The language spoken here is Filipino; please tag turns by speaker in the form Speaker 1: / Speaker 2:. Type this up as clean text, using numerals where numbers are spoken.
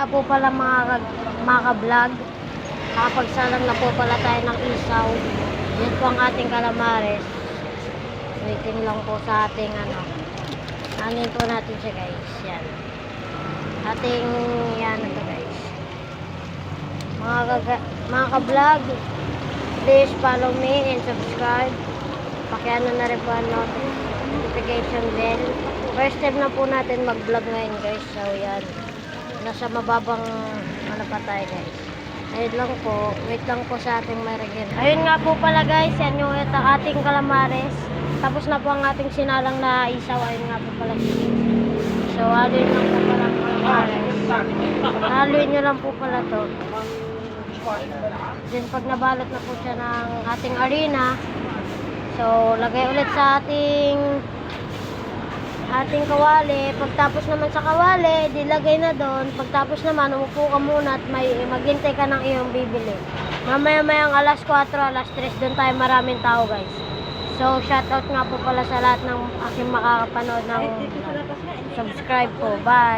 Speaker 1: nga po pala mga ka-vlog. Nakapagsalang na po pala tayo ng isaw. Yan po ang ating calamares. Waiting lang po sa ating anin po natin siya guys. Yan. Ating yan ito guys. Mga ka-vlog, please follow me and subscribe. Pakiano na rin po ang notification bell. First time na po natin mag-vlog ngayon guys. So yan. Nasa mababang pa tayo guys. Ayun lang po. Wait lang po sa ating marigin. Ayun nga po pala guys. Yan yung ating calamares. Tapos na po ang ating sinalang na isaw. Ayun nga po pala. So haluin lang po pala ang calamares. Haluin nyo lang po pala to. Then pag nabalot na po siya ng ating harina, so lagay ulit sa ating kawali. Pagtapos naman sa kawali, dilagay na doon. Pagtapos naman, umupo ka muna at maghintay ka ng iyong bibili. Mamaya-mayang alas 4, alas 3, doon tayo maraming tao guys. So shoutout nga po pala sa lahat ng aking makakapanood ng subscribe po. Bye!